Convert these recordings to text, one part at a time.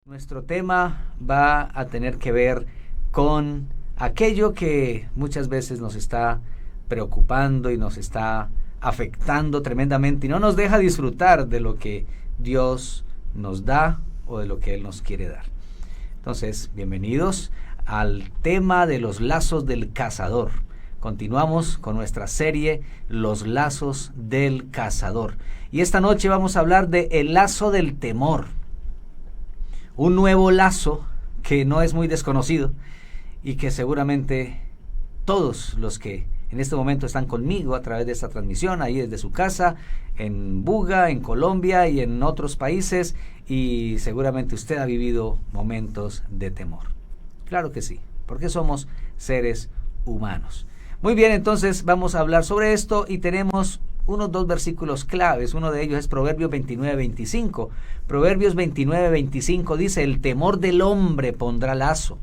Nuestro tema va a tener que ver con aquello que muchas veces nos está preocupando y nos está afectando tremendamente y no nos deja disfrutar de lo que Dios nos da o de lo que Él nos quiere dar. Entonces, bienvenidos al tema de los lazos del cazador. Continuamos con nuestra serie Los lazos del cazador. Y esta noche vamos a hablar de el lazo del temor. Un nuevo lazo que no es muy desconocido y que seguramente todos los que en este momento están conmigo a través de esta transmisión, ahí desde su casa, en Buga, en Colombia y en otros países, y seguramente usted ha vivido momentos de temor. Claro que sí, porque somos seres humanos. Muy bien, entonces vamos a hablar sobre esto y tenemos unos dos versículos claves. Uno de ellos es Proverbios 29:25. Proverbios 29:25 dice: el temor del hombre pondrá lazo,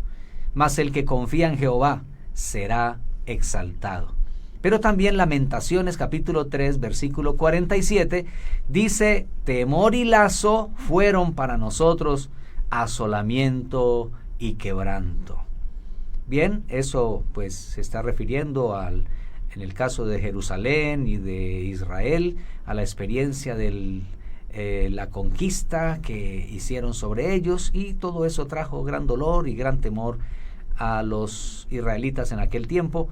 mas el que confía en Jehová será exaltado. Pero también Lamentaciones capítulo 3 versículo 47 dice: temor y lazo fueron para nosotros asolamiento y quebranto. Bien, eso pues se está refiriendo en el caso de Jerusalén y de Israel, a la experiencia de la conquista que hicieron sobre ellos, y todo eso trajo gran dolor y gran temor a los israelitas en aquel tiempo,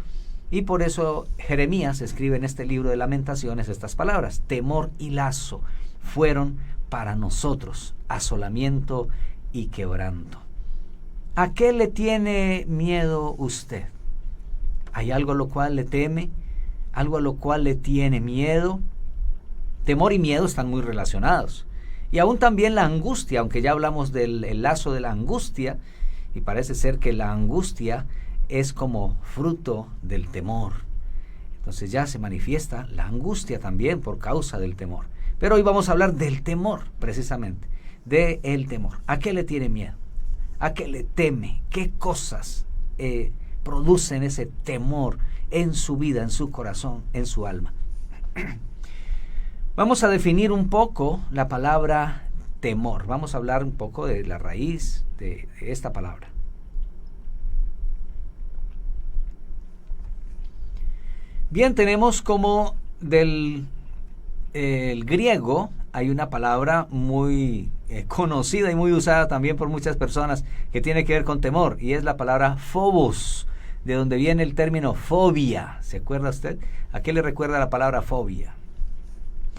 y por eso Jeremías escribe en este libro de Lamentaciones estas palabras: temor y lazo fueron para nosotros asolamiento y quebranto. ¿A qué le tiene miedo usted? ¿Hay algo a lo cual le teme? ¿Algo a lo cual le tiene miedo? Temor y miedo están muy relacionados. Y aún también la angustia, aunque ya hablamos del lazo de la angustia, y parece ser que la angustia es como fruto del temor. Entonces ya se manifiesta la angustia también por causa del temor. Pero hoy vamos a hablar del temor, precisamente, del temor. ¿A qué le tiene miedo? ¿A qué le teme? ¿Qué cosas producen ese temor en su vida, en su corazón, en su alma? Vamos a definir un poco la palabra temor. Vamos a hablar un poco de la raíz de esta palabra. Bien, tenemos como del griego, hay una palabra muy conocida y muy usada también por muchas personas que tiene que ver con temor, y es la palabra phobos, de donde viene el término fobia. ¿Se acuerda usted? ¿A qué le recuerda la palabra fobia?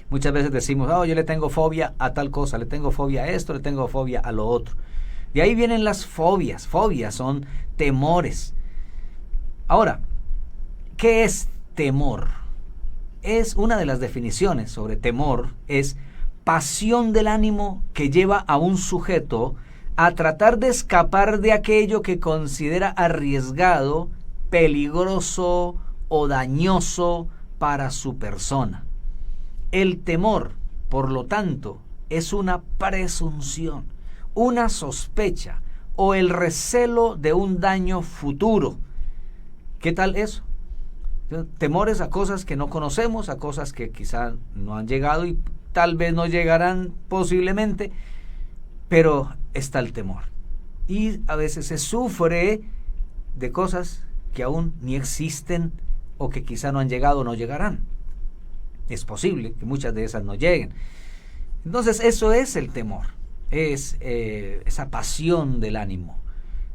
Muchas veces decimos: yo le tengo fobia a tal cosa, le tengo fobia a esto, le tengo fobia a lo otro. De ahí vienen las fobias. Fobias son temores. Ahora, ¿qué es temor? Es una de las definiciones sobre temor, es pasión del ánimo que lleva a un sujeto a tratar de escapar de aquello que considera arriesgado, peligroso o dañoso para su persona. El temor, por lo tanto, es una presunción, una sospecha o el recelo de un daño futuro. ¿Qué tal eso? Temores a cosas que no conocemos, a cosas que quizá no han llegado y tal vez no llegarán posiblemente, pero está el temor. Y a veces se sufre de cosas que aún ni existen o que quizá no han llegado o no llegarán. Es posible que muchas de esas no lleguen. Entonces eso es el temor, es esa pasión del ánimo,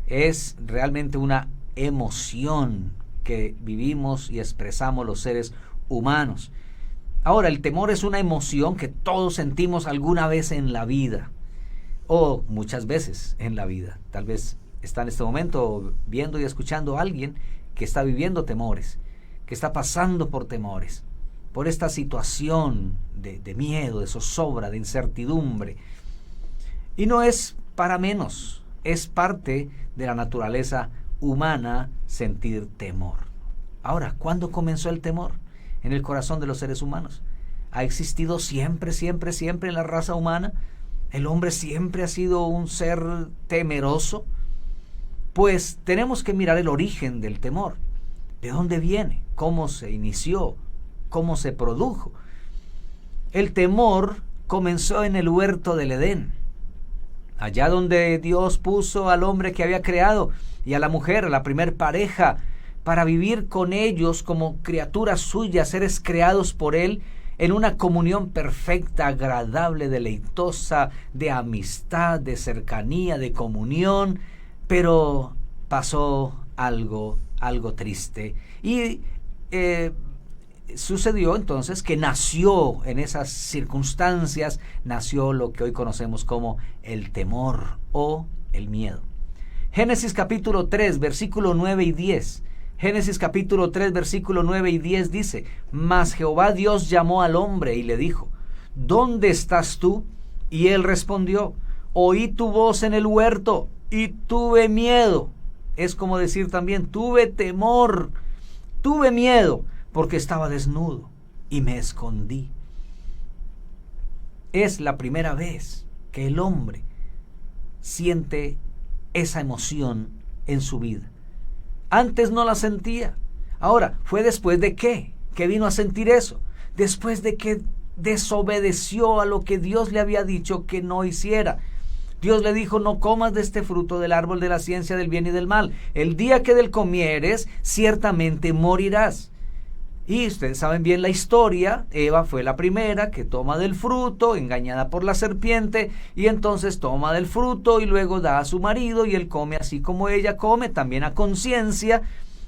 es realmente una emoción que vivimos y expresamos los seres humanos. Ahora, el temor es una emoción que todos sentimos alguna vez en la vida, o muchas veces en la vida. Tal vez está en este momento viendo y escuchando a alguien que está viviendo temores, que está pasando por temores, por esta situación de miedo, de zozobra, de incertidumbre. Y no es para menos, es parte de la naturaleza humana sentir temor. Ahora, ¿cuándo comenzó el temor en el corazón de los seres humanos? ¿Ha existido siempre, siempre, siempre en la raza humana? ¿El hombre siempre ha sido un ser temeroso? Pues tenemos que mirar el origen del temor. ¿De dónde viene? ¿Cómo se inició? ¿Cómo se produjo? El temor comenzó en el huerto del Edén. allá donde Dios puso al hombre que había creado y a la mujer, a la primer pareja, para vivir con ellos como criaturas suyas, seres creados por Él, en una comunión perfecta, agradable, deleitosa, de amistad, de cercanía, de comunión, pero pasó algo triste. Y sucedió entonces que nació en esas circunstancias, nació lo que hoy conocemos como el temor o el miedo. Génesis capítulo 3, versículo 9 y 10. Génesis capítulo 3, versículo 9 y 10 dice: Mas Jehová Dios llamó al hombre y le dijo: ¿Dónde estás tú? Y él respondió: Oí tu voz en el huerto y tuve miedo. Es como decir también, tuve temor, tuve miedo, porque estaba desnudo y me escondí. Es la primera vez que el hombre siente esa emoción en su vida. Antes no la sentía. Ahora, ¿fue después de qué? ¿Que vino a sentir eso? Después de que desobedeció a lo que Dios le había dicho que no hiciera. Dios le dijo: no comas de este fruto del árbol de la ciencia del bien y del mal. El día que del comieres, ciertamente morirás. Y ustedes saben bien la historia. Eva fue la primera que toma del fruto, engañada por la serpiente, y entonces toma del fruto y luego da a su marido, y él come así como ella come, también a conciencia.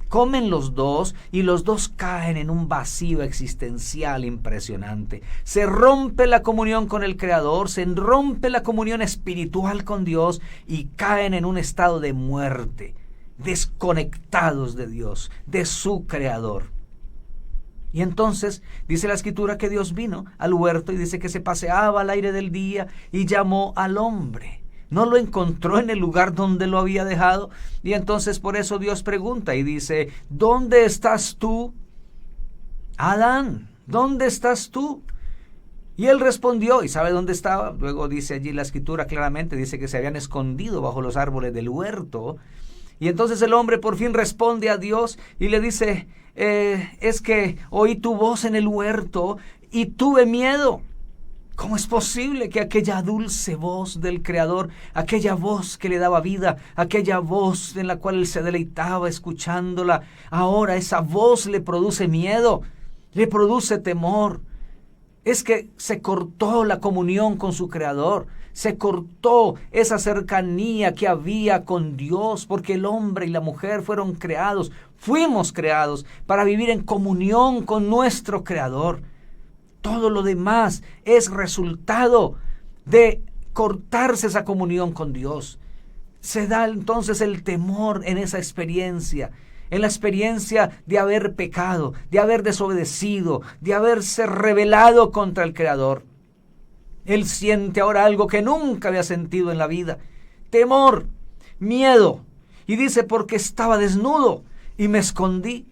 Comen los dos y los dos caen en un vacío existencial impresionante. Se rompe la comunión con el Creador, se rompe la comunión espiritual con Dios y caen en un estado de muerte, desconectados de Dios, de su Creador. Y entonces dice la Escritura que Dios vino al huerto y dice que se paseaba al aire del día y llamó al hombre. No lo encontró en el lugar donde lo había dejado, y entonces por eso Dios pregunta y dice: ¿dónde estás tú, Adán? ¿Dónde estás tú? Y él respondió, y sabe dónde estaba. Luego dice allí la Escritura claramente, dice que se habían escondido bajo los árboles del huerto. Y entonces el hombre por fin responde a Dios y le dice: es que oí tu voz en el huerto y tuve miedo. ¿Cómo es posible que aquella dulce voz del Creador, aquella voz que le daba vida, aquella voz en la cual él se deleitaba escuchándola, ahora esa voz le produce miedo, le produce temor? Es que se cortó la comunión con su Creador, se cortó esa cercanía que había con Dios, porque el hombre y la mujer fuimos creados para vivir en comunión con nuestro Creador. Todo lo demás es resultado de cortarse esa comunión con Dios. Se da entonces el temor en esa experiencia, en la experiencia de haber pecado, de haber desobedecido, de haberse rebelado contra el Creador. Él siente ahora algo que nunca había sentido en la vida: temor, miedo. Y dice: porque estaba desnudo y me escondí.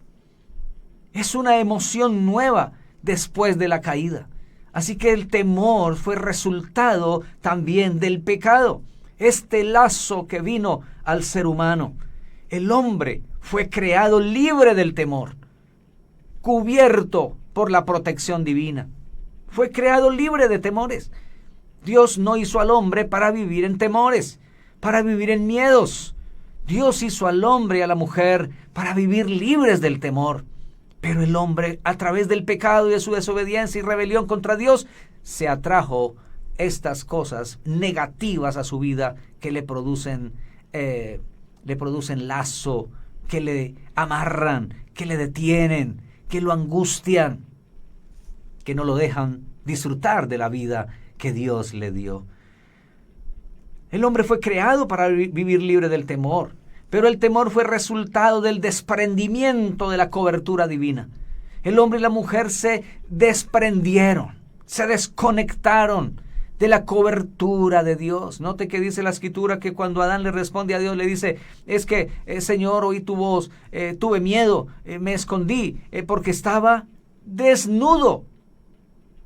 Es una emoción nueva después de la caída. Así que el temor fue resultado también del pecado. Este lazo que vino al ser humano. El hombre fue creado libre del temor, cubierto por la protección divina. Fue creado libre de temores. Dios no hizo al hombre para vivir en temores, para vivir en miedos. Dios hizo al hombre y a la mujer para vivir libres del temor. Pero el hombre, a través del pecado y de su desobediencia y rebelión contra Dios, se atrajo estas cosas negativas a su vida que le producen lazo, que le amarran, que le detienen, que lo angustian, que no lo dejan disfrutar de la vida que Dios le dio. El hombre fue creado para vivir libre del temor, pero el temor fue resultado del desprendimiento de la cobertura divina. El hombre y la mujer se desprendieron, se desconectaron de la cobertura de Dios. Note que dice la Escritura que cuando Adán le responde a Dios, le dice: es que, Señor, oí tu voz, tuve miedo, me escondí, porque estaba desnudo.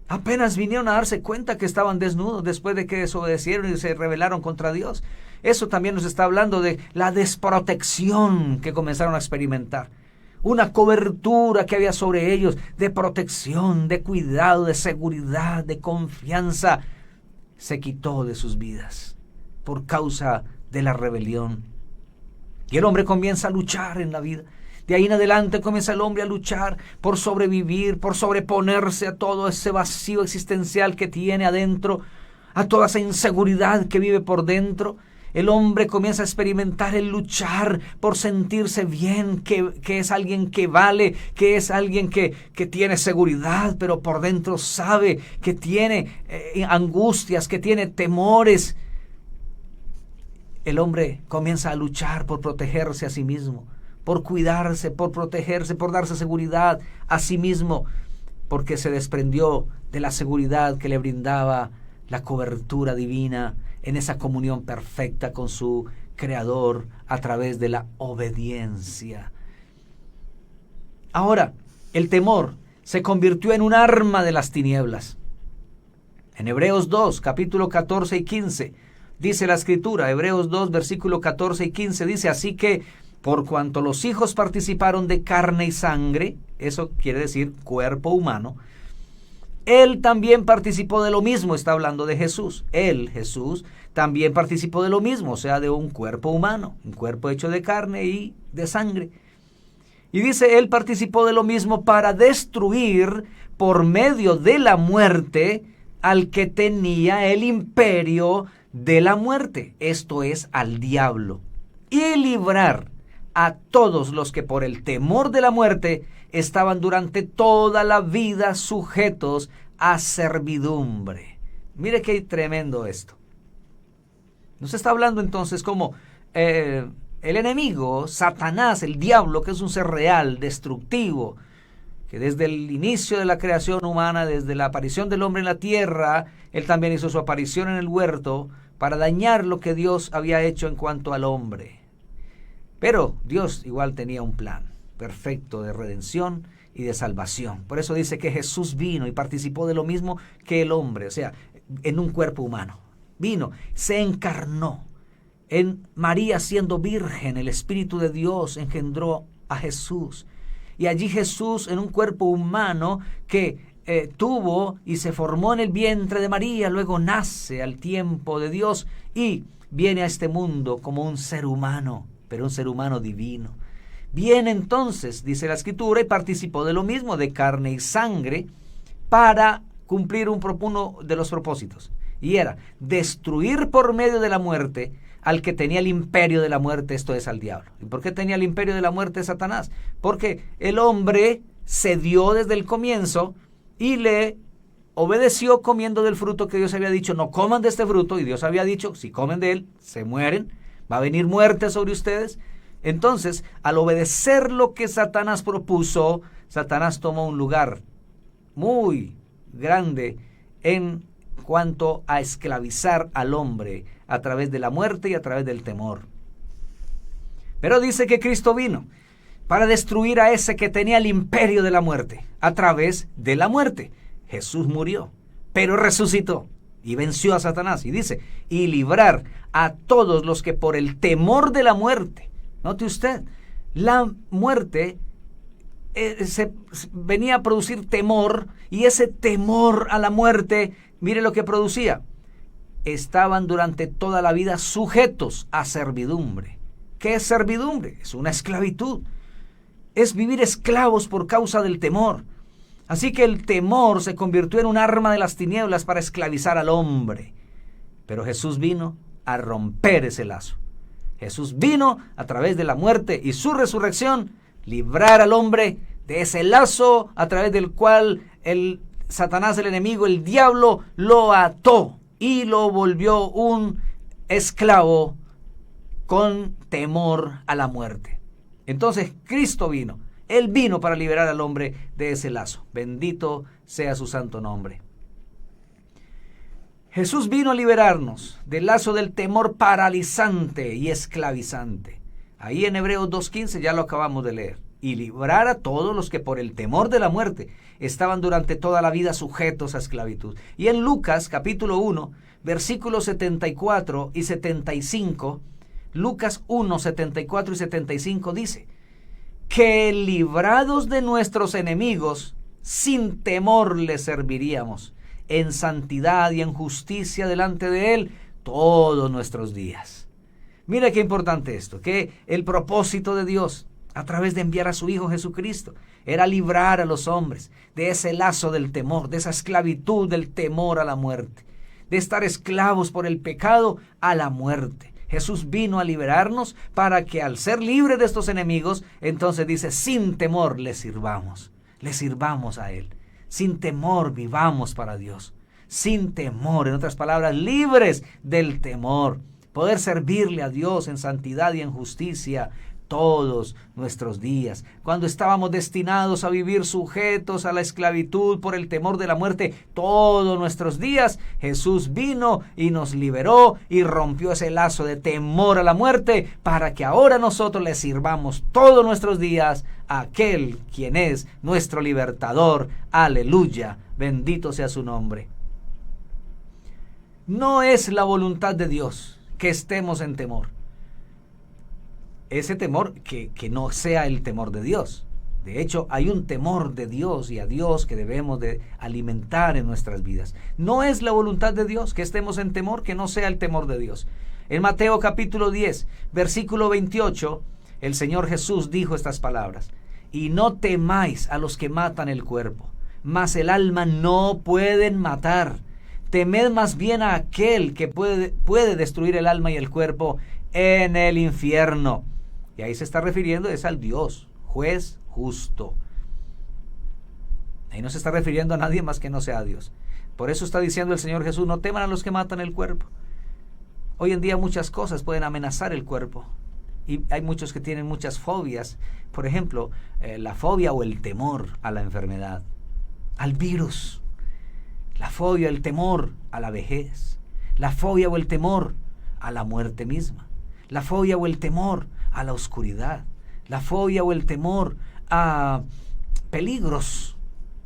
Apenas vinieron a darse cuenta que estaban desnudos después de que desobedecieron y se rebelaron contra Dios. Eso también nos está hablando de la desprotección que comenzaron a experimentar. Una cobertura que había sobre ellos de protección, de cuidado, de seguridad, de confianza, se quitó de sus vidas por causa de la rebelión. Y el hombre comienza a luchar en la vida. De ahí en adelante comienza el hombre a luchar por sobrevivir, por sobreponerse a todo ese vacío existencial que tiene adentro, a toda esa inseguridad que vive por dentro. El hombre comienza a experimentar el luchar por sentirse bien, que es alguien que vale, que es alguien que tiene seguridad, pero por dentro sabe que tiene angustias, que tiene temores. El hombre comienza a luchar por protegerse a sí mismo, por cuidarse, por protegerse, por darse seguridad a sí mismo, porque se desprendió de la seguridad que le brindaba la cobertura divina en esa comunión perfecta con su Creador a través de la obediencia. Ahora, el temor se convirtió en un arma de las tinieblas. En Hebreos 2, capítulo 14 y 15, dice la Escritura, Hebreos 2, versículo 14 y 15, dice: así que, por cuanto los hijos participaron de carne y sangre, eso quiere decir cuerpo humano, Él también participó de lo mismo. Está hablando de Jesús. Él, Jesús, también participó de lo mismo, o sea, de un cuerpo humano, un cuerpo hecho de carne y de sangre. Y dice, Él participó de lo mismo para destruir por medio de la muerte al que tenía el imperio de la muerte, esto es, al diablo, y librar a todos los que por el temor de la muerte estaban durante toda la vida sujetos a servidumbre. Mire qué tremendo esto. Nos está hablando entonces como el enemigo, Satanás, el diablo, que es un ser real, destructivo, que desde el inicio de la creación humana, desde la aparición del hombre en la tierra, él también hizo su aparición en el huerto para dañar lo que Dios había hecho en cuanto al hombre. Pero Dios igual tenía un plan perfecto de redención y de salvación. Por eso dice que Jesús vino y participó de lo mismo que el hombre, o sea, en un cuerpo humano. Vino, se encarnó. En María siendo virgen, el Espíritu de Dios engendró a Jesús. Y allí Jesús, en un cuerpo humano que tuvo y se formó en el vientre de María, luego nace al tiempo de Dios y viene a este mundo como un ser humano, pero un ser humano divino. Viene entonces, dice la Escritura, y participó de lo mismo, de carne y sangre, para cumplir uno de los propósitos. Y era destruir por medio de la muerte al que tenía el imperio de la muerte, esto es, al diablo. ¿Y por qué tenía el imperio de la muerte Satanás? Porque el hombre cedió desde el comienzo y le obedeció comiendo del fruto que Dios había dicho, no coman de este fruto, y Dios había dicho, si comen de él, se mueren, va a venir muerte sobre ustedes. Entonces, al obedecer lo que Satanás propuso, Satanás tomó un lugar muy grande en cuanto a esclavizar al hombre a través de la muerte y a través del temor. Pero dice que Cristo vino para destruir a ese que tenía el imperio de la muerte a través de la muerte. Jesús murió, pero resucitó y venció a Satanás. Y dice, y librar a todos los que por el temor de la muerte. Note usted, la muerte se venía a producir temor, y ese temor a la muerte, mire lo que producía. Estaban durante toda la vida sujetos a servidumbre. ¿Qué es servidumbre? Es una esclavitud. Es vivir esclavos por causa del temor. Así que el temor se convirtió en un arma de las tinieblas para esclavizar al hombre. Pero Jesús vino a romper ese lazo. Jesús vino a través de la muerte y su resurrección, librar al hombre de ese lazo a través del cual el Satanás, el enemigo, el diablo, lo ató y lo volvió un esclavo con temor a la muerte. Entonces Cristo vino. Él vino para liberar al hombre de ese lazo. Bendito sea su santo nombre. Jesús vino a liberarnos del lazo del temor paralizante y esclavizante. Ahí en Hebreos 2:15 ya lo acabamos de leer. Y librar a todos los que por el temor de la muerte estaban durante toda la vida sujetos a esclavitud. Y en Lucas capítulo 1, versículos 74 y 75, Lucas 1, 74 y 75 dice, que librados de nuestros enemigos, sin temor les serviríamos, en santidad y en justicia delante de Él, todos nuestros días. Mira qué importante esto, que el propósito de Dios a través de enviar a su Hijo Jesucristo era librar a los hombres de ese lazo del temor, de esa esclavitud del temor a la muerte, de estar esclavos por el pecado a la muerte. Jesús vino a liberarnos para que al ser libre de estos enemigos, entonces dice, sin temor le sirvamos a Él. Sin temor vivamos para Dios. Sin temor, en otras palabras, libres del temor. Poder servirle a Dios en santidad y en justicia todos nuestros días. Cuando estábamos destinados a vivir sujetos a la esclavitud por el temor de la muerte todos nuestros días, Jesús vino y nos liberó y rompió ese lazo de temor a la muerte para que ahora nosotros le sirvamos todos nuestros días a aquel quien es nuestro libertador. Aleluya, bendito sea su nombre. No es la voluntad de Dios que estemos en temor. Ese temor que no sea el temor de Dios. De hecho, hay un temor de Dios y a Dios que debemos de alimentar en nuestras vidas. No es la voluntad de Dios que estemos en temor, que no sea el temor de Dios. En Mateo capítulo 10, versículo 28, el Señor Jesús dijo estas palabras: y no temáis a los que matan el cuerpo, mas el alma no pueden matar. Temed más bien a aquel que puede destruir el alma y el cuerpo en el infierno. Y ahí se está refiriendo es al Dios, juez justo. Ahí no se está refiriendo a nadie más que no sea Dios. Por eso está diciendo el Señor Jesús, no teman a los que matan el cuerpo. Hoy en día muchas cosas pueden amenazar el cuerpo. Y hay muchos que tienen muchas fobias. Por ejemplo, la fobia o el temor a la enfermedad, al virus. La fobia, el temor a la vejez. La fobia o el temor a la muerte misma. La fobia o el temor a la oscuridad. La fobia o el temor a peligros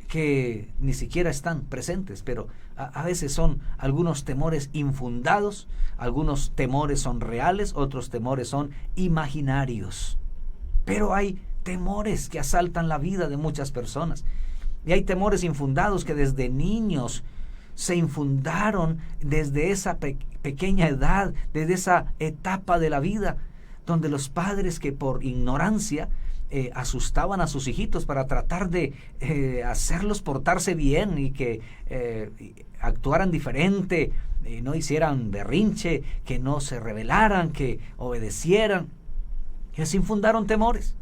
que ni siquiera están presentes, pero a veces son algunos temores infundados, algunos temores son reales, otros temores son imaginarios. Pero hay temores que asaltan la vida de muchas personas. Y hay temores infundados que desde niños se infundaron desde esa pequeña edad, desde esa etapa de la vida, donde los padres que por ignorancia asustaban a sus hijitos para tratar de hacerlos portarse bien y que actuaran diferente, no hicieran berrinche, que no se rebelaran, que obedecieran. Les infundaron temores,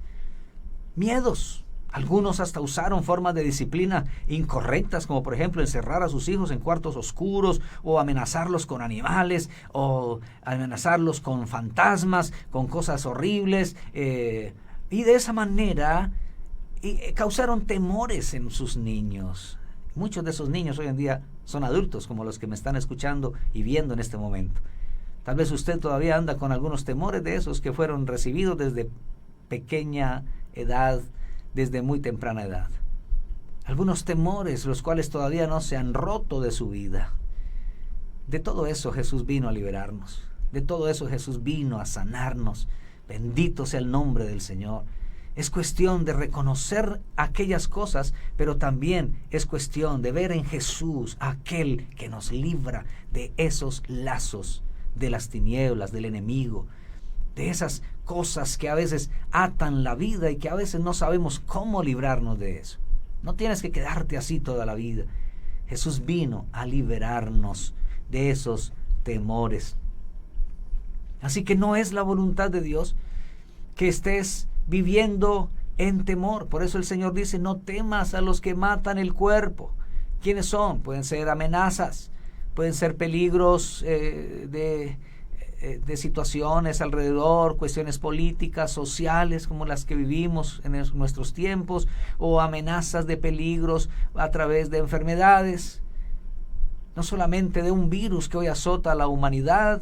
miedos. Algunos hasta usaron formas de disciplina incorrectas, como por ejemplo encerrar a sus hijos en cuartos oscuros, o amenazarlos con animales, o amenazarlos con fantasmas, con cosas horribles, y de esa manera causaron temores en sus niños. Muchos de esos niños hoy en día son adultos, como los que me están escuchando y viendo en este momento. Tal vez usted todavía anda con algunos temores de esos que fueron recibidos desde pequeña edad, desde muy temprana edad. Algunos temores, los cuales todavía no se han roto de su vida. De todo eso Jesús vino a liberarnos. De todo eso Jesús vino a sanarnos. Bendito sea el nombre del Señor. Es cuestión de reconocer aquellas cosas, pero también es cuestión de ver en Jesús aquel que nos libra de esos lazos, de las tinieblas, del enemigo, de esas cosas que a veces atan la vida y que a veces no sabemos cómo librarnos de eso. No tienes que quedarte así toda la vida. Jesús vino a liberarnos de esos temores. Así que no es la voluntad de Dios que estés viviendo en temor. Por eso el Señor dice, no temas a los que matan el cuerpo. ¿Quiénes son? Pueden ser amenazas, pueden ser peligros de situaciones alrededor, cuestiones políticas, sociales, como las que vivimos en nuestros tiempos, o amenazas de peligros a través de enfermedades, no solamente de un virus que hoy azota a la humanidad,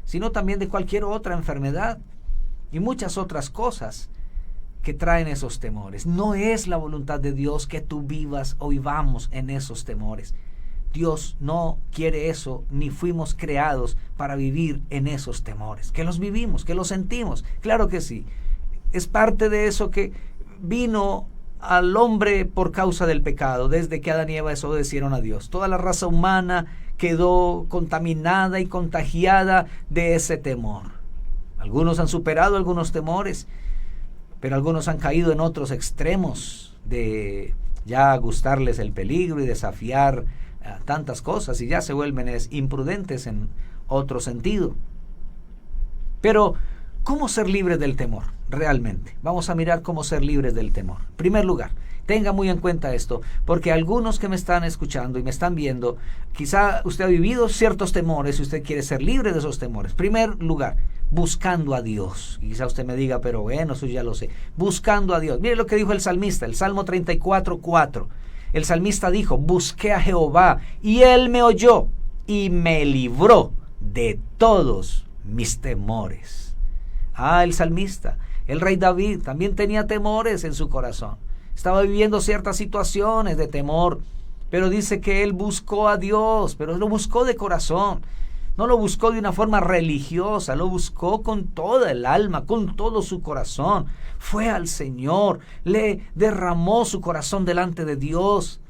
sino también de cualquier otra enfermedad y muchas otras cosas que traen esos temores. No es la voluntad de Dios que tú vivas o vivamos en esos temores. Dios no quiere eso, ni fuimos creados para vivir en esos temores. Que los vivimos, que los sentimos, claro que sí. Es parte de eso que vino al hombre por causa del pecado, desde que Adán y Eva desobedecieron a Dios. Toda la raza humana quedó contaminada y contagiada de ese temor. Algunos han superado algunos temores, pero algunos han caído en otros extremos de ya gustarles el peligro y desafiar tantas cosas, y ya se vuelven imprudentes en otro sentido. Pero, ¿cómo ser libres del temor? Realmente, vamos a mirar cómo ser libres del temor. En primer lugar, tenga muy en cuenta esto, porque algunos que me están escuchando y me están viendo, quizá usted ha vivido ciertos temores y usted quiere ser libre de esos temores. En primer lugar, buscando a Dios. Y quizá usted me diga, pero bueno, eso ya lo sé. Buscando a Dios. Mire lo que dijo el salmista, el Salmo 34:4. El salmista dijo, busqué a Jehová y Él me oyó y me libró de todos mis temores. El salmista, el rey David, también tenía temores en su corazón. Estaba viviendo ciertas situaciones de temor, pero dice que él buscó a Dios, pero lo buscó de corazón. No lo buscó de una forma religiosa, lo buscó con toda el alma, con todo su corazón. Fue al Señor, le derramó su corazón delante de Dios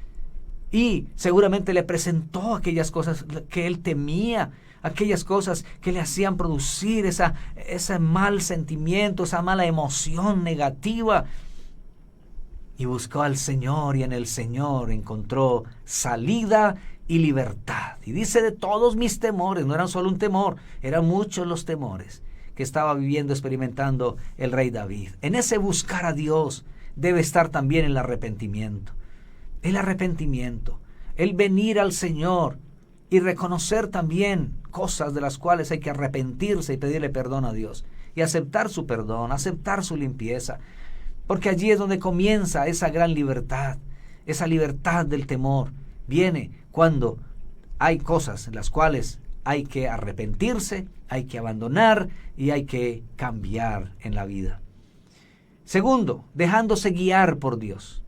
y seguramente le presentó aquellas cosas que él temía, aquellas cosas que le hacían producir ese mal sentimiento, esa mala emoción negativa. Y buscó al Señor y en el Señor encontró salida y libertad. Y dice, de todos mis temores, no eran solo un temor, eran muchos los temores que estaba viviendo, experimentando el rey David. En ese buscar a Dios debe estar también el arrepentimiento. El arrepentimiento, el venir al Señor y reconocer también cosas de las cuales hay que arrepentirse y pedirle perdón a Dios. Y aceptar su perdón, aceptar su limpieza. Porque allí es donde comienza esa gran libertad, esa libertad del temor. Viene cuando hay cosas en las cuales hay que arrepentirse, hay que abandonar y hay que cambiar en la vida. Segundo, dejándose guiar por Dios.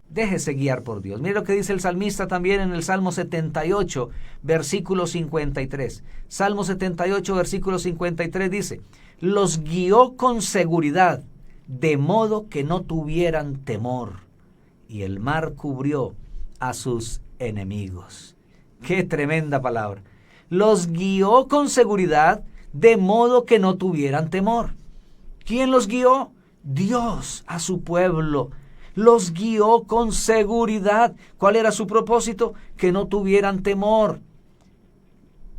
Déjese guiar por Dios. Mire lo que dice el salmista también en el Salmo 78, versículo 53. Salmo 78, versículo 53 dice, los guió con seguridad, de modo que no tuvieran temor, y el mar cubrió a sus enemigos. ¡Qué tremenda palabra! Los guió con seguridad, de modo que no tuvieran temor. ¿Quién los guió? Dios a su pueblo. Los guió con seguridad. ¿Cuál era su propósito? Que no tuvieran temor.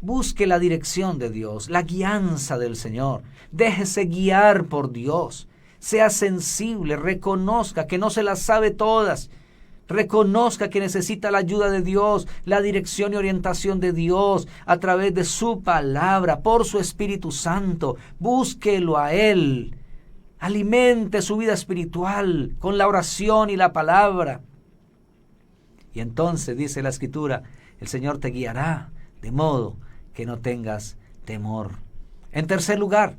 Busque la dirección de Dios, la guianza del Señor. Déjese guiar por Dios. Sea sensible, reconozca que no se las sabe todas. Reconozca que necesita la ayuda de Dios, la dirección y orientación de Dios a través de su palabra, por su Espíritu Santo. Búsquelo a Él. Alimente su vida espiritual con la oración y la palabra. Y entonces, dice la Escritura, el Señor te guiará de modo que no tengas temor. En tercer lugar,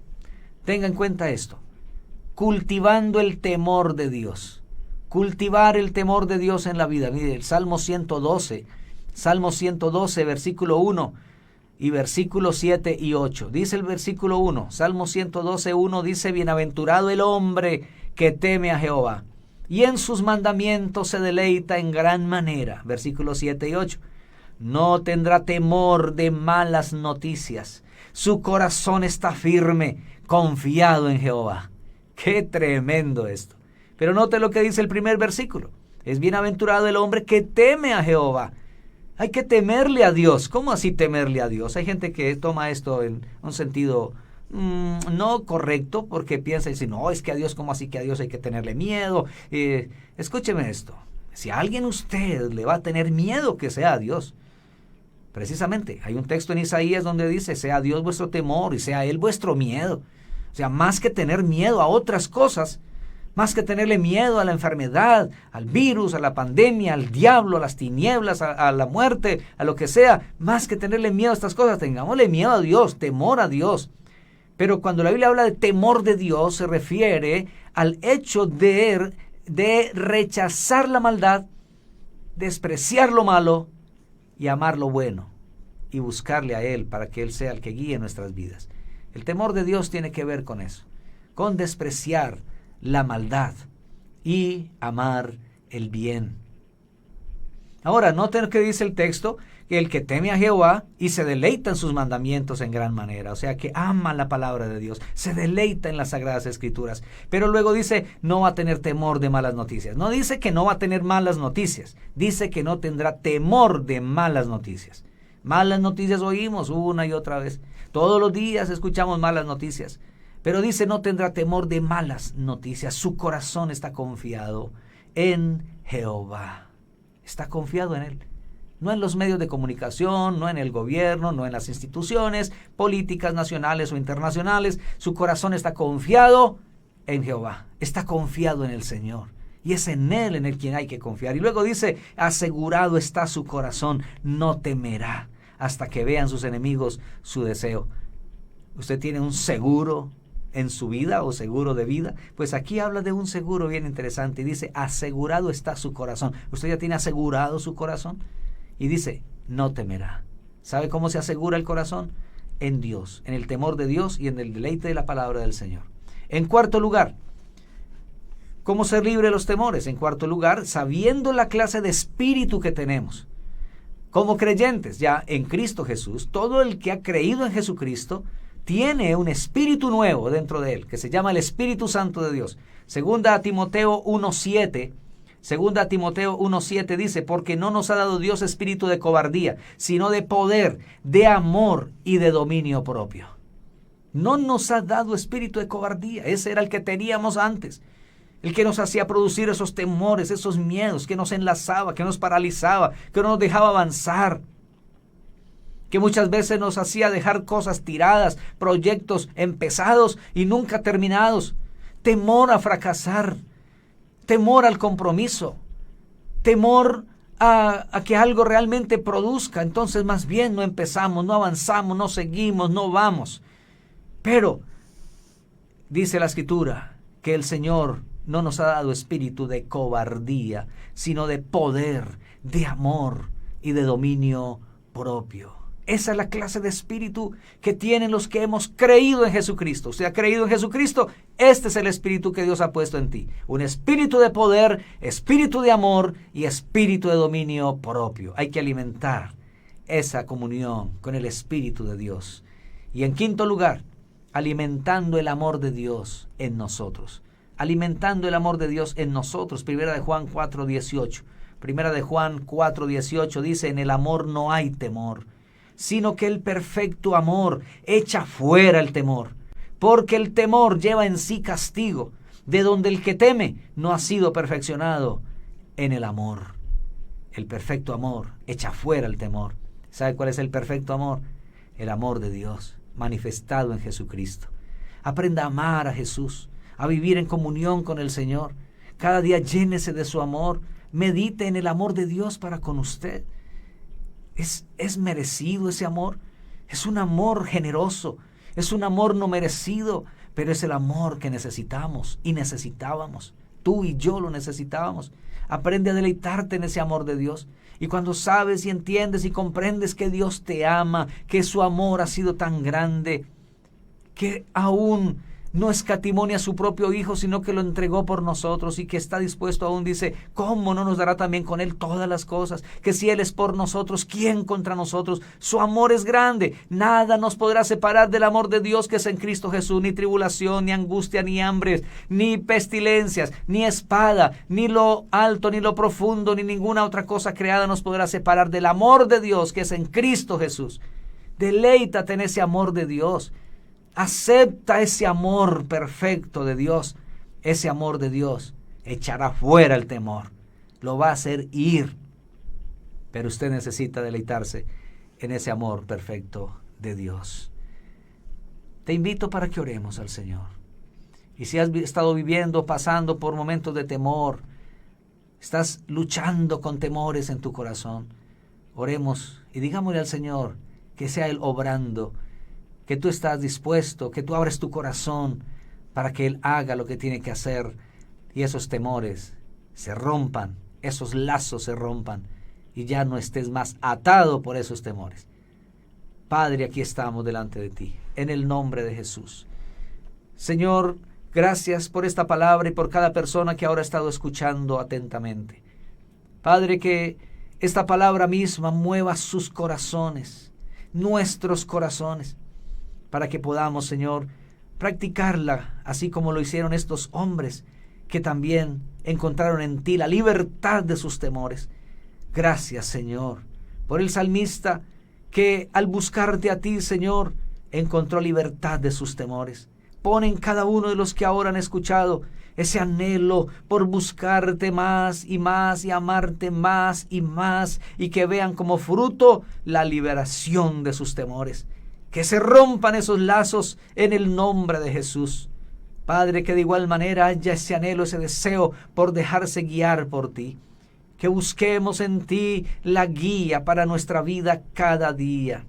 tenga en cuenta esto. Cultivando el temor de Dios. Cultivar el temor de Dios en la vida. Mire, el Salmo 112, versículo 1 y versículo 7 y 8. Dice el versículo 1, Salmo 112, 1 dice, bienaventurado el hombre que teme a Jehová, y en sus mandamientos se deleita en gran manera. Versículos 7 y 8. No tendrá temor de malas noticias. Su corazón está firme, confiado en Jehová. ¡Qué tremendo esto! Pero note lo que dice el primer versículo. Es bienaventurado el hombre que teme a Jehová. Hay que temerle a Dios. ¿Cómo así temerle a Dios? Hay gente que toma esto en un sentido no correcto, porque piensa y dice, no, es que a Dios, ¿cómo así que a Dios hay que tenerle miedo? Escúcheme esto. Si a alguien usted le va a tener miedo, que sea a Dios. Precisamente, hay un texto en Isaías donde dice, sea Dios vuestro temor y sea Él vuestro miedo. O sea, más que tener miedo a otras cosas, más que tenerle miedo a la enfermedad, al virus, a la pandemia, al diablo, a las tinieblas, a la muerte, a lo que sea, más que tenerle miedo a estas cosas, tengámosle miedo a Dios, temor a Dios. Pero cuando la Biblia habla de temor de Dios, se refiere al hecho de rechazar la maldad, despreciar lo malo y amar lo bueno y buscarle a Él para que Él sea el que guíe nuestras vidas. El temor de Dios tiene que ver con eso, con despreciar la maldad y amar el bien. Ahora, noten que dice el texto el que teme a Jehová y se deleita en sus mandamientos en gran manera. O sea, que ama la palabra de Dios, se deleita en las Sagradas Escrituras. Pero luego dice, no va a tener temor de malas noticias. No dice que no va a tener malas noticias, dice que no tendrá temor de malas noticias. Malas noticias oímos una y otra vez. Todos los días escuchamos malas noticias. Pero dice, no tendrá temor de malas noticias. Su corazón está confiado en Jehová. Está confiado en Él. No en los medios de comunicación, no en el gobierno, no en las instituciones políticas nacionales o internacionales. Su corazón está confiado en Jehová. Está confiado en el Señor. Y es en Él en el quien hay que confiar. Y luego dice, asegurado está su corazón, no temerá hasta que vean sus enemigos su deseo. ¿Usted tiene un seguro en su vida o seguro de vida? Pues aquí habla de un seguro bien interesante y dice, asegurado está su corazón. ¿Usted ya tiene asegurado su corazón? Y dice, no temerá. ¿Sabe cómo se asegura el corazón? En Dios, en el temor de Dios y en el deleite de la palabra del Señor. En cuarto lugar, ¿cómo ser libre de los temores? En cuarto lugar, sabiendo la clase de espíritu que tenemos. Como creyentes ya en Cristo Jesús, todo el que ha creído en Jesucristo tiene un espíritu nuevo dentro de él, que se llama el Espíritu Santo de Dios. Segunda a Timoteo 1:7 dice, porque no nos ha dado Dios espíritu de cobardía, sino de poder, de amor y de dominio propio. No nos ha dado espíritu de cobardía, ese era el que teníamos antes. El que nos hacía producir esos temores, esos miedos, que nos enlazaba, que nos paralizaba, que no nos dejaba avanzar, que muchas veces nos hacía dejar cosas tiradas, proyectos empezados y nunca terminados. Temor a fracasar, temor al compromiso, temor a que algo realmente produzca. Entonces más bien no empezamos, no avanzamos, no seguimos, no vamos. Pero dice la Escritura que el Señor no nos ha dado espíritu de cobardía, sino de poder, de amor y de dominio propio. Esa es la clase de espíritu que tienen los que hemos creído en Jesucristo. Usted ha creído en Jesucristo, este es el espíritu que Dios ha puesto en ti. Un espíritu de poder, espíritu de amor y espíritu de dominio propio. Hay que alimentar esa comunión con el Espíritu de Dios. Y en quinto lugar, alimentando el amor de Dios en nosotros. Alimentando el amor de Dios en nosotros. Primera de Juan 4:18. Primera de Juan 4:18 dice, en el amor no hay temor, sino que el perfecto amor echa fuera el temor, porque el temor lleva en sí castigo, de donde el que teme no ha sido perfeccionado en el amor. El perfecto amor echa fuera el temor. ¿Sabe cuál es el perfecto amor? El amor de Dios, manifestado en Jesucristo. Aprenda a amar a Jesús, a vivir en comunión con el Señor. Cada día llénese de su amor, medite en el amor de Dios para con usted. ¿Es merecido ese amor? Es un amor generoso, es un amor no merecido, pero es el amor que necesitamos y necesitábamos. Tú y yo lo necesitábamos. Aprende a deleitarte en ese amor de Dios. Y cuando sabes y entiendes y comprendes que Dios te ama, que su amor ha sido tan grande, que aún no escatimó ni a su propio Hijo, sino que lo entregó por nosotros y que está dispuesto aún, dice, ¿cómo no nos dará también con Él todas las cosas? Que si Él es por nosotros, ¿quién contra nosotros? Su amor es grande. Nada nos podrá separar del amor de Dios que es en Cristo Jesús. Ni tribulación, ni angustia, ni hambre, ni pestilencias, ni espada, ni lo alto, ni lo profundo, ni ninguna otra cosa creada nos podrá separar del amor de Dios que es en Cristo Jesús. Deleítate en ese amor de Dios. Acepta ese amor perfecto de Dios. Ese amor de Dios echará fuera el temor. Lo va a hacer ir. Pero usted necesita deleitarse en ese amor perfecto de Dios. Te invito para que oremos al Señor. Y si has estado viviendo, pasando por momentos de temor, estás luchando con temores en tu corazón, oremos y digámosle al Señor que sea Él obrando, que tú estás dispuesto, que tú abres tu corazón para que Él haga lo que tiene que hacer y esos temores se rompan, esos lazos se rompan y ya no estés más atado por esos temores. Padre, aquí estamos delante de ti, en el nombre de Jesús. Señor, gracias por esta palabra y por cada persona que ahora ha estado escuchando atentamente. Padre, que esta palabra misma mueva sus corazones, nuestros corazones, para que podamos, Señor, practicarla, así como lo hicieron estos hombres que también encontraron en ti la libertad de sus temores. Gracias, Señor, por el salmista que al buscarte a ti, Señor, encontró libertad de sus temores. Pon en cada uno de los que ahora han escuchado ese anhelo por buscarte más y amarte más, y que vean como fruto la liberación de sus temores. Que se rompan esos lazos en el nombre de Jesús. Padre, que de igual manera haya ese anhelo, ese deseo por dejarse guiar por ti. Que busquemos en ti la guía para nuestra vida cada día.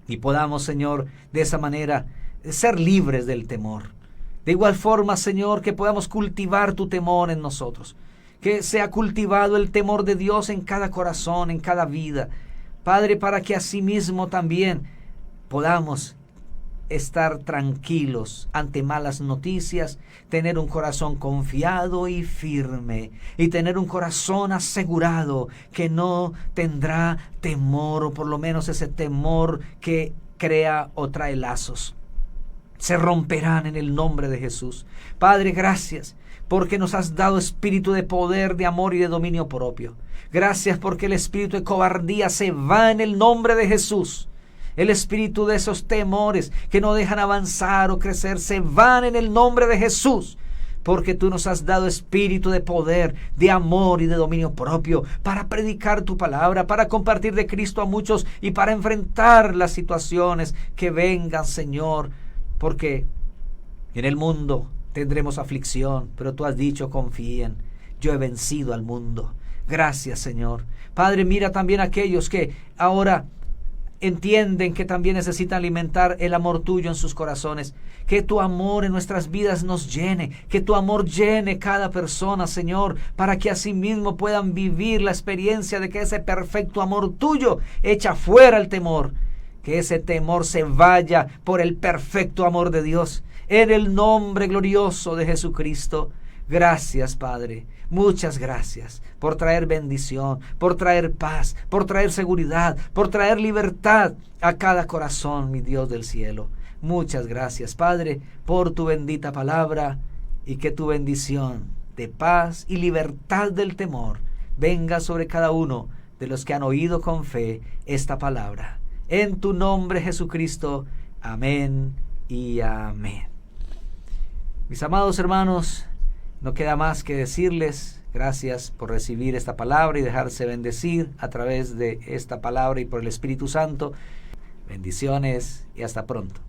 Y podamos, Señor, de esa manera ser libres del temor. De igual forma, Señor, que podamos cultivar tu temor en nosotros. Que sea cultivado el temor de Dios en cada corazón, en cada vida. Padre, para que asimismo también podamos estar tranquilos ante malas noticias, tener un corazón confiado y firme, y tener un corazón asegurado que no tendrá temor, o por lo menos ese temor que crea o trae lazos. Se romperán en el nombre de Jesús. Padre, gracias porque nos has dado espíritu de poder, de amor y de dominio propio. Gracias porque el espíritu de cobardía se va en el nombre de Jesús. El espíritu de esos temores que no dejan avanzar o crecer se van en el nombre de Jesús. Porque tú nos has dado espíritu de poder, de amor y de dominio propio para predicar tu palabra, para compartir de Cristo a muchos y para enfrentar las situaciones que vengan, Señor. Porque en el mundo tendremos aflicción, pero tú has dicho, confíen, yo he vencido al mundo. Gracias, Señor. Padre, mira también a aquellos que ahora entienden que también necesitan alimentar el amor tuyo en sus corazones. Que tu amor en nuestras vidas nos llene, que tu amor llene cada persona, Señor, para que asimismo puedan vivir la experiencia de que ese perfecto amor tuyo echa fuera el temor. Que ese temor se vaya por el perfecto amor de Dios. En el nombre glorioso de Jesucristo. Gracias, Padre. Muchas gracias por traer bendición, por traer paz, por traer seguridad, por traer libertad a cada corazón, mi Dios del cielo. Muchas gracias, Padre, por tu bendita palabra, y que tu bendición de paz y libertad del temor venga sobre cada uno de los que han oído con fe esta palabra. En tu nombre, Jesucristo. Amén y amén. Mis amados hermanos, no queda más que decirles gracias por recibir esta palabra y dejarse bendecir a través de esta palabra y por el Espíritu Santo. Bendiciones y hasta pronto.